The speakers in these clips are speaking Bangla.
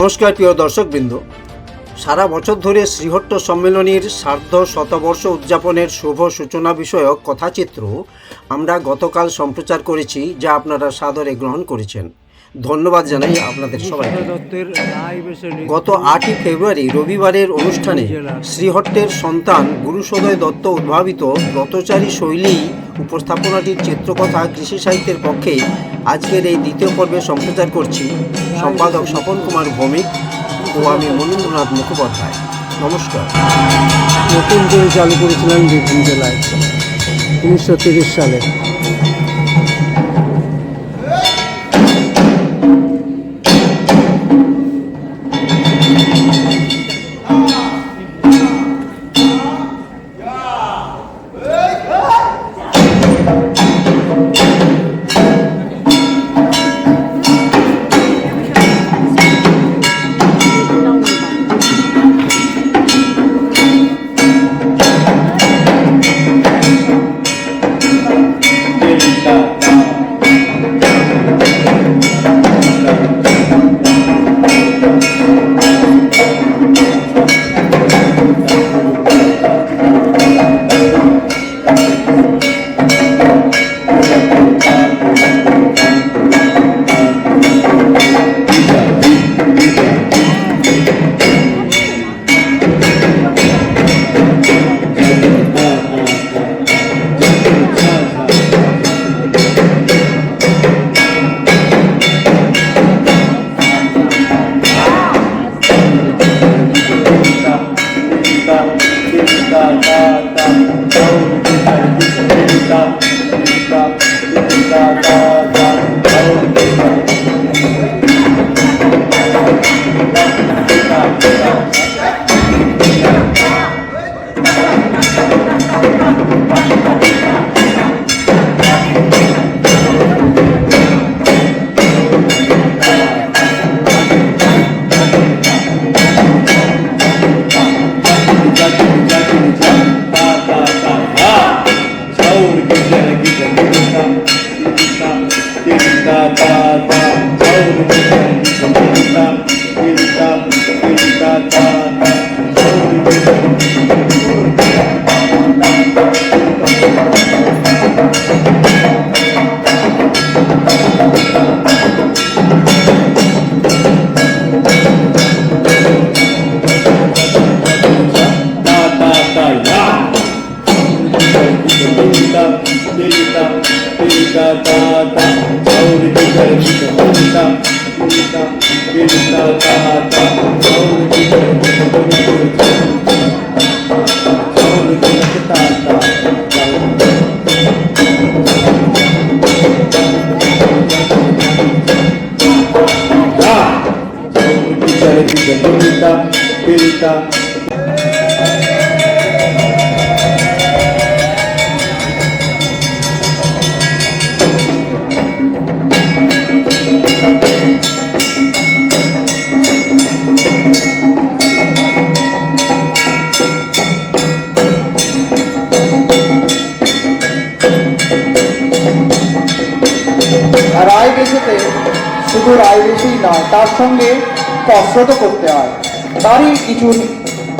নমস্কার প্রিয় দর্শকবৃন্দ, সারা বছর ধরে শ্রীহট্ট সম্মেলনীর সার্ধ শতবর্ষ উদযাপনের শুভ সূচনা বিষয়ক কথাচিত্র আমরা গতকাল সম্প্রচার করেছি, যা আপনারা সাদরে গ্রহণ করেছেন। ধন্যবাদ জানাই আপনাদের সবাইকে। গত 8ই ফেব্রুয়ারি রবিবারের অনুষ্ঠানে শ্রীহট্টের সন্তান গুরুসদয় দত্ত উদ্ভাবিত ব্রতচারী শৈলী উপস্থাপনাটির চিত্রকথা কৃষি সাহিত্যের পক্ষে আজকের এই দ্বিতীয় পর্বে সম্প্রচার করছি। সম্পাদক স্বপন কুমার ভৌমিক ও আমি মনীন্দ্রনাথ মুখোপাধ্যায়। নমস্কার। নতুন করে চালু করেছিলেন বীরভূম জেলায় 1930 সালে। রায় বেশিতে শুধু রায় বেশিই নয়, তার সঙ্গে কসরত করতে হয়। তারই কিছু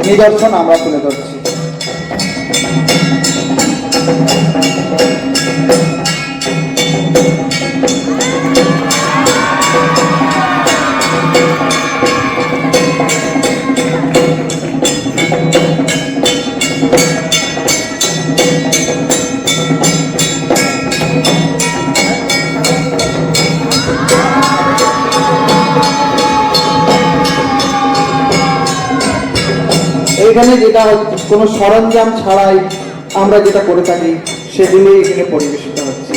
নিদর্শন আমরা তুলে ধরছি। এখানে যেটা কোনো সরঞ্জাম ছাড়াই আমরা যেটা করে থাকি সেগুলি এখানে পরিবেশিত হচ্ছে।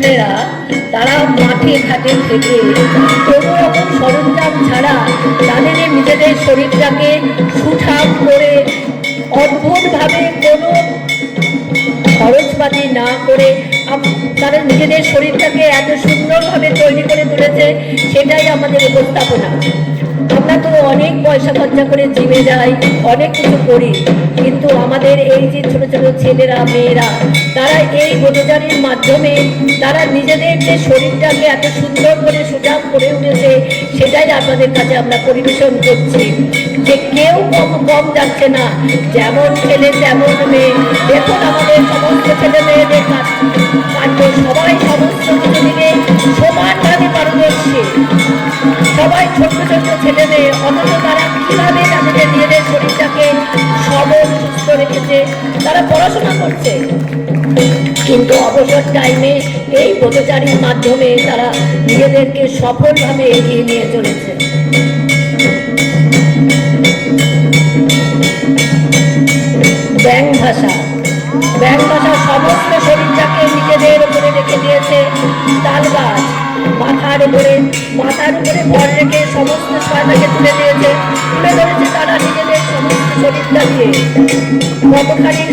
ছেলেমেয়েরা তারা মাঠে ঘাটে থেকে কোনো রকম সরঞ্জাম ছাড়া তাদের নিজেদের শরীরটাকে সুঠাম করে অদ্ভুতভাবে কোনো খরচপাতি না করে তারা নিজেদের শরীরটাকে এত সুন্দরভাবে তৈরি করে তুলেছে, সেটাই আমাদের উপস্থাপনা। আমরা তো অনেক পয়সা খরচা করে জিমে যাই, অনেক কিছু করি, কিন্তু আমাদের এই যে ছোট ছোট ছেলেরা মেয়েরা তারা এই ব্রতচারীর মাধ্যমে তারা নিজেদের যে শরীরটাকে এত সুন্দর করে সুঠাম করে উঠেছে, সেটাই আপনাদের কাছে আমরা পরিবেশন করছি। যে কেউ কম যাচ্ছে না, যেমন ছেলে তেমন মেয়ে। দেখুন আমাদের সমস্ত ছেলে মেয়েদের কাণ্ড, সবাই সমস্ত কিছু দিকে সমানভাবে পারদর্শী, সবাই ছোট্ট ছোট্ট ছেলে মেয়ে, অথচ তারা কিভাবে তাদের নিজেদের শরীরটাকে সবল সুস্থ রেখেছে। তারা পড়াশোনা করছে, কিন্তু অবসর টাইমে এই ব্রতচারীর মাধ্যমে তারা নিজেদেরকে সফলভাবে এগিয়ে নিয়ে চলেছে। ব্যাং ভাষা সমস্ত শরীরটাকে নিজেদের উপরে রেখে দিয়েছে। তাল গাছ মাথার উপরে ভর রেখে সমস্ত ছয়টাকে তুলে ধরেছে তারা নিজেদের সমস্ত শরীরটা দিয়ে। কতখানি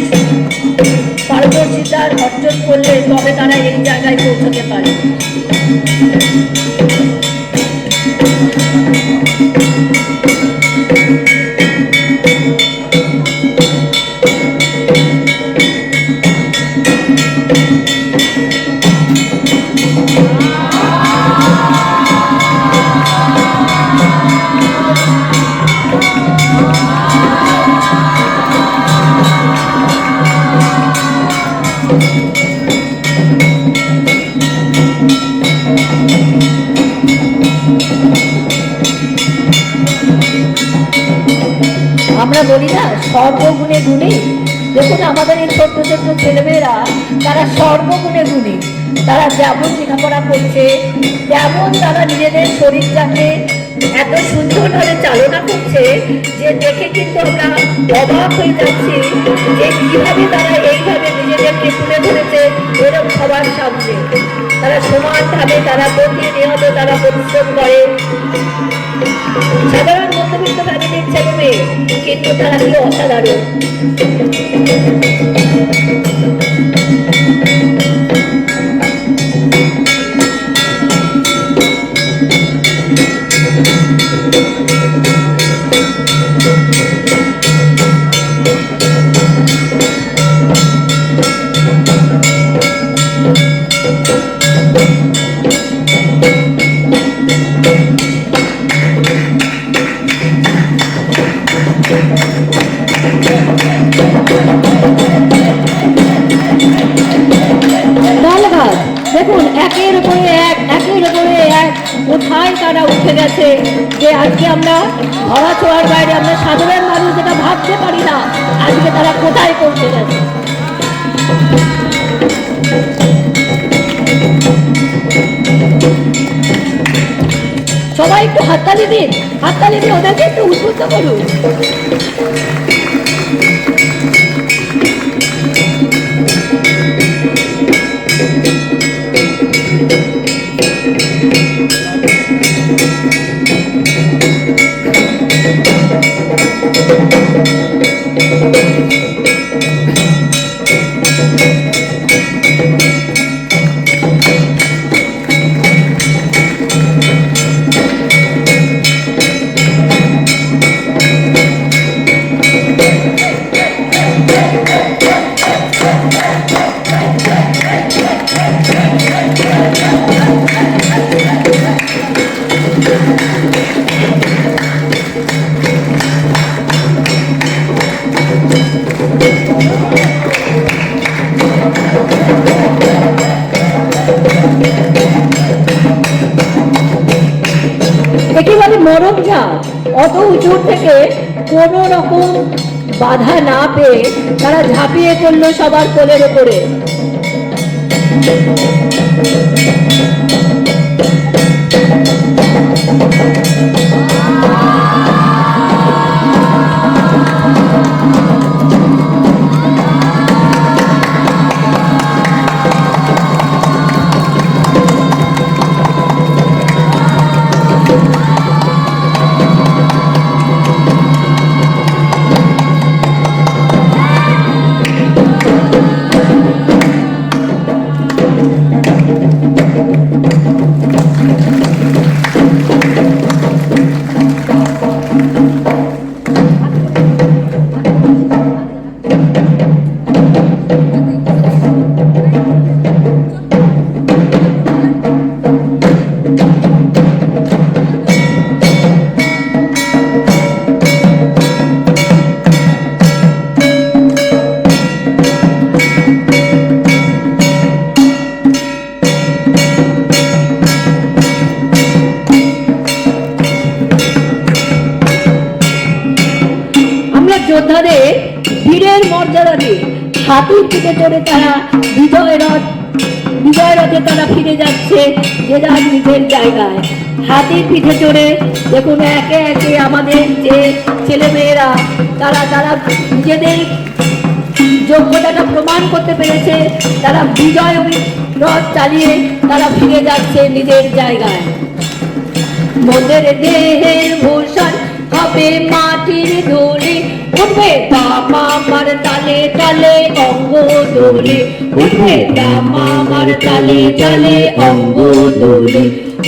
পারদর্শিতার অর্জন করলে তবে তারা এই জায়গায় পৌঁছতে পারে। আমরা বলি না সর্বগুণে গুণী। দেখুন আমাদের এই ছোট্ট ছোট্ট ছেলেমেয়েরা তারা সর্বগুণে গুণী। তারা যেমন লেখাপড়া করছে তেমন তারা নিজেদের শরীরটাকে এত সুন্দরভাবে চালনা করছে যে দেখে কিন্তু আমরা অবাক হয়ে যাচ্ছি যে কিভাবে তারা এইভাবে নিজেদেরকে তুলে ধরেছে এরকম সবার সামনে। তারা সমানভাবে তারা প্রতিনিয়ত তারা পরিশ্রম করে। সাধারণ মধ্যবিত্ত ফ্যামিলির ছেলে মেয়ে, কিন্তু তারা কি অসাধারণ। দেখুন একের উপরে এক কোথায় তারা উঠে গেছে যে আজকে আমরা ধরা ছোঁয়ার বাইরে আমরা সাধারণ মানুষ যেটা ভাবতে পারি না, আজকে তারা কোথায় পৌঁছে গেছে। সবাই একটু হাততালি দিন, ওদেরকে একটু উদ্বুদ্ধ করুন। একেবারে মরম ঝাঁপ, অত উঁচু থেকে কোনো রকম বাধা না পেয়ে তারা ঝাঁপিয়ে পড়লো সবার কোলের উপরে। আমরা যোদ্ধাদের বীরের মর্যাদা দিয়ে হাতির পিঠে চড়ে তারা বিজয় রথে তারা ফিরে যাচ্ছে যে যার নিজের জায়গায়। হাতির পিঠে চড়ে দেখুন একে একে আমাদের যে ছেলেমেয়েরা তারা নিজেদের যোগ্যতাটা প্রমাণ করতে পেরেছে, তারা বিজয় রথ চালিয়ে তারা ফিরে যাচ্ছে নিজের জায়গায়। মোদের দেহের ভূষণ হবে মাটির ধুলি, উঠবে দামামার তালে তালে অঙ্গ দোলে, উঠবে দামামার তালে তালে অঙ্গ দোলে,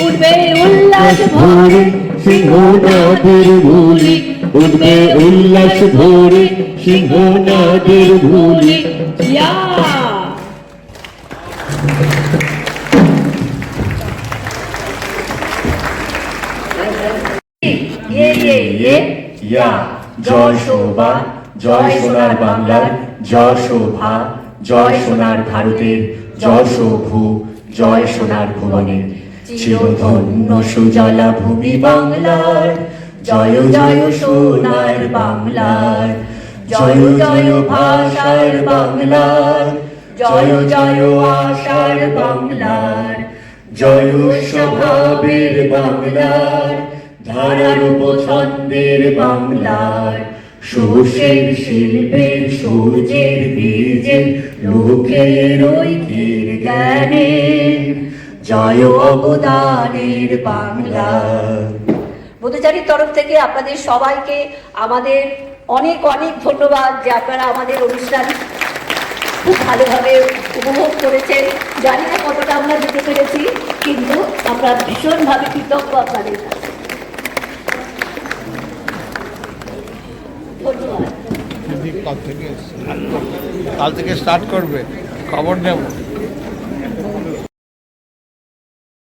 উঠবে উল্লাস ভরে সিংহনাদের ভুলি, উঠবে উল্লাস ভরে সিংহনাদের ভুলি। ইয়া ইয়া জয় শোভা, জয় সোনার বাংলার, জয় শোভা, জয় সোনার ভারতের, জয় শোভু, জয় সোনার ভুবনের। চিরধন্য সুজলা ভূমি বাংলার, জয় জয় সোনার বাংলার, জয় জয় ভাষার বাংলার, জয় জয় আশার বাংলার, জয় স্বভাবের বাংলার, ধারার উপছন্দের বাংলার, সুশের শিল্পের সূর্যের বীজের লোকের ঐক্যের জ্ঞানের, জয় অবদানের বাংলার। বোধচারীর তরফ থেকে আপনাদের সবাইকে আমাদের অনেক অনেক ধন্যবাদ যে আপনারা আমাদের অনুষ্ঠান খুব ভালোভাবে উপভোগ করেছেন। জানি না কতটা আমরা দিতে পেরেছি, কিন্তু আমরা ভীষণভাবে কৃতজ্ঞ আপনাদের কাছে। ধন্যবাদ। কাল থেকে স্টার্ট করবে, খবর নেব।